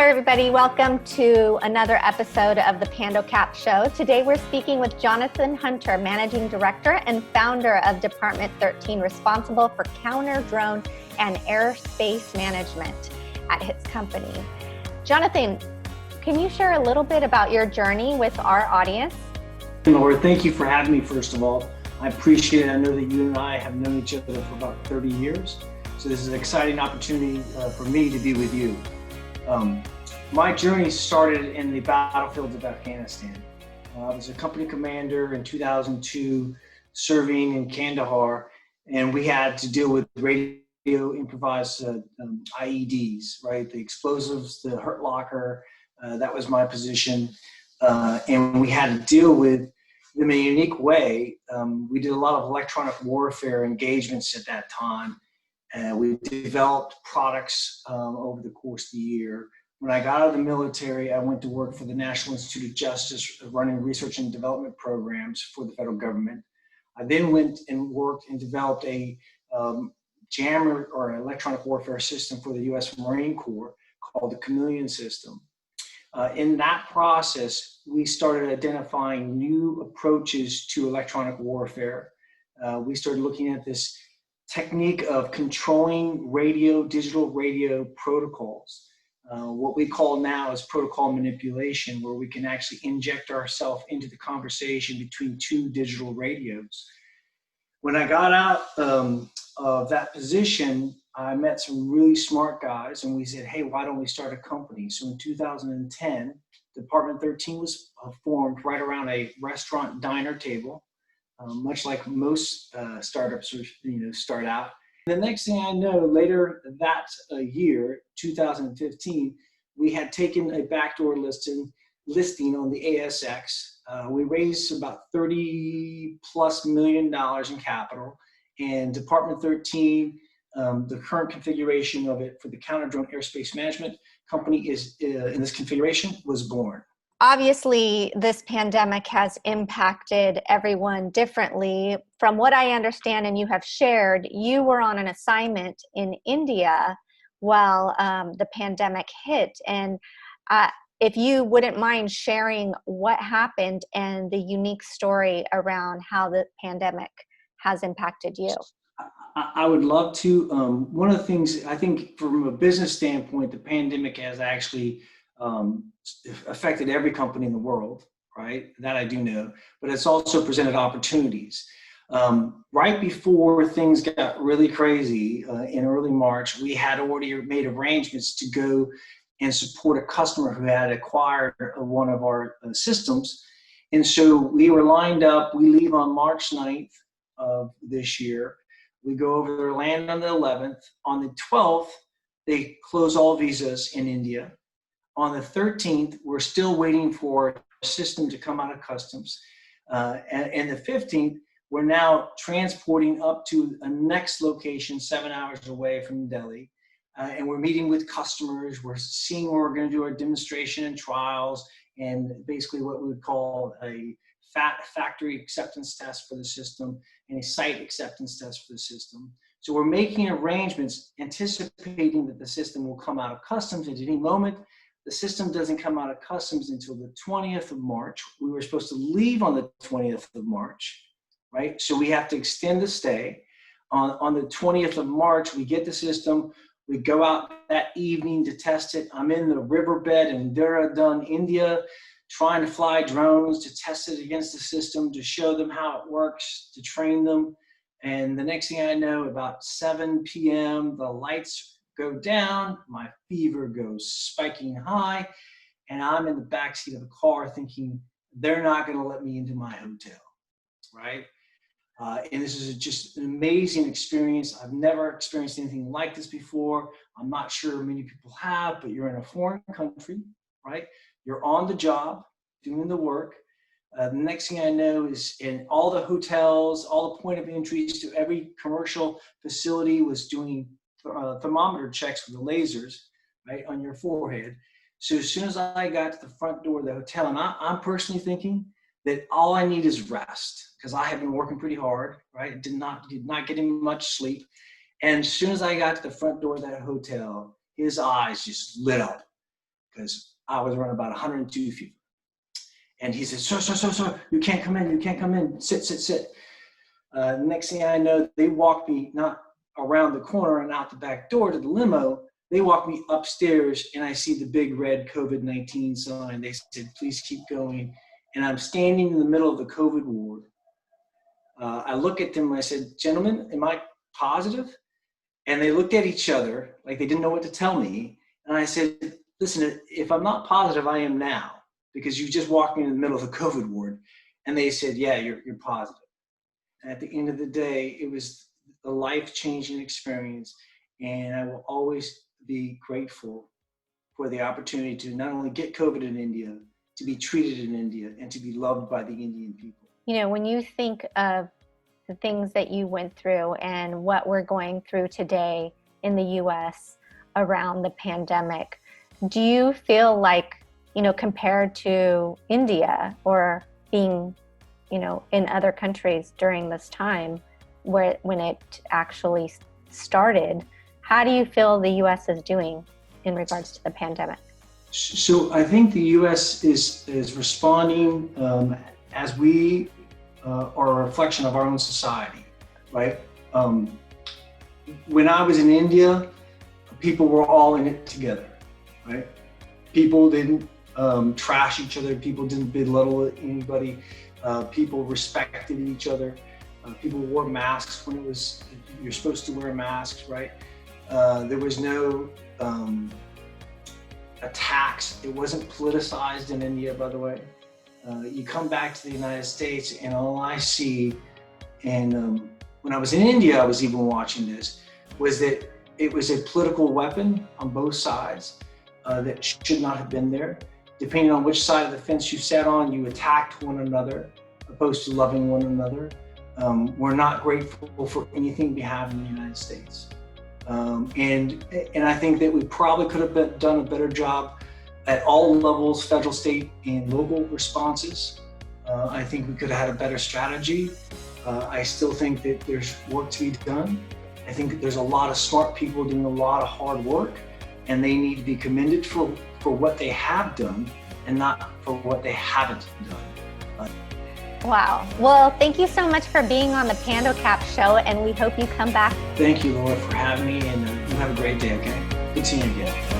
Hi, everybody. Welcome to another episode of the PandoCap Show. Today, we're speaking with Jonathan Hunter, Managing Director and founder of Department 13, responsible for Counter-Drone and Airspace management at his company. Jonathan, can you share a little bit about your journey with our audience? Laura, thank you for having me, first of all. I appreciate it. I know that you and I have known each other for about 30 years. So this is an exciting opportunity for me to be with you. My journey started in the battlefields of Afghanistan. I was a company commander in 2002, serving in Kandahar, and we had to deal with radio improvised IEDs, right? The explosives, the hurt locker, that was my position. And we had to deal with them in a unique way. We did a lot of electronic warfare engagements at that time. We developed products over the course of the year. When I got out of the military, I went to work for the National Institute of Justice, running research and development programs for the federal government. I then went and worked and developed a jammer or an electronic warfare system for the U.S. Marine Corps called the Chameleon system. In that process, we started identifying new approaches to electronic warfare. We started looking at this technique of controlling digital radio protocols. What we call now is protocol manipulation, where we can actually inject ourselves into the conversation between two digital radios. When I got out of that position, I met some really smart guys, and we said, hey, why don't we start a company? So in 2010, Department 13 was formed right around a restaurant diner table, much like most startups start out. The next thing I know, later that year, 2015, we had taken a backdoor listing on the ASX. We raised about $30+ million in capital, and Department 13, the current configuration of it for the Counter-Drone Airspace Management Company is in this configuration was born. Obviously, this pandemic has impacted everyone differently. From what I understand and you have shared, you were on an assignment in India while the pandemic hit. And if you wouldn't mind sharing what happened and the unique story around how the pandemic has impacted you. I would love to. One of the things, I think from a business standpoint, the pandemic has actually affected every company in the world, right? That I do know, but it's also presented opportunities. Right before things got really crazy in early March, we had already made arrangements to go and support a customer who had acquired one of our systems. And so we were lined up. We leave on March 9th of this year. We go over there, land on the 11th. On the 12th, they close all visas in India. On the 13th, we're still waiting for a system to come out of customs. And the 15th, we're now transporting up to a next location 7 hours away from Delhi. And we're meeting with customers. We're seeing where we're going to do our demonstration and trials, and basically what we would call a factory acceptance test for the system and a site acceptance test for the system. So we're making arrangements, anticipating that the system will come out of customs at any moment. The system doesn't come out of customs until the 20th of March. We were supposed to leave on the 20th of March, right? So we have to extend the stay. On the 20th of March, we get the system. We go out that evening to test it. I'm in the riverbed in Dehradun, India, trying to fly drones to test it against the system, to show them how it works, to train them. And the next thing I know, about 7 p.m., the lights go down, my fever goes spiking high, and I'm in the backseat of a car thinking, they're not going to let me into my hotel, right? And this is just an amazing experience. I've never experienced anything like this before. I'm not sure many people have, but you're in a foreign country, right? You're on the job, doing the work. The next thing I know is in all the hotels, all the point of entries to every commercial facility was doing thermometer checks with the lasers, right, on your forehead. So as soon as I got to the front door of the hotel, and I'm personally thinking that all I need is rest, because I have been working pretty hard, right? Did not getting much sleep. And as soon as I got to the front door of that hotel, his eyes just lit up, because I was running about 102 fever. And he said, sir, you can't come in, sit. Next thing I know, they walked me not around the corner and out the back door to the limo. They walked me upstairs, and I see the big red COVID-19 sign. They said, please keep going. And I'm standing in the middle of the COVID ward. I look at them and I said, gentlemen, am I positive? And they looked at each other like they didn't know what to tell me. And I said, listen, if I'm not positive, I am now, because you just walked me in the middle of the COVID ward. And they said, yeah, you're positive. And at the end of the day, it was a life-changing experience. And I will always be grateful for the opportunity to not only get COVID in India, to be treated in India, and to be loved by the Indian people. You know, when you think of the things that you went through and what we're going through today in the US around the pandemic, do you feel like, you know, compared to India or being, you know, in other countries during this time when it actually started, how do you feel the US is doing in regards to the pandemic? So I think the US is responding as we are a reflection of our own society, right? When I was in India, people were all in it together, right? People didn't trash each other. People didn't belittle anybody. People respected each other. People wore masks when you're supposed to wear masks, right? There was no attacks. It wasn't politicized in India, by the way. You come back to the United States, and all I see, and when I was in India, I was even watching this, was that it was a political weapon on both sides that should not have been there. Depending on which side of the fence you sat on, you attacked one another, opposed to loving one another. We're not grateful for anything we have in the United States. And I think that we probably could have done a better job at all levels, federal, state, and local responses. I think we could have had a better strategy. I still think that there's work to be done. I think that there's a lot of smart people doing a lot of hard work, and they need to be commended for what they have done and not for what they haven't done. Wow. Well, thank you so much for being on the PandoCap show, and we hope you come back. Thank you, Laura, for having me, and you have a great day, okay? Good seeing you again.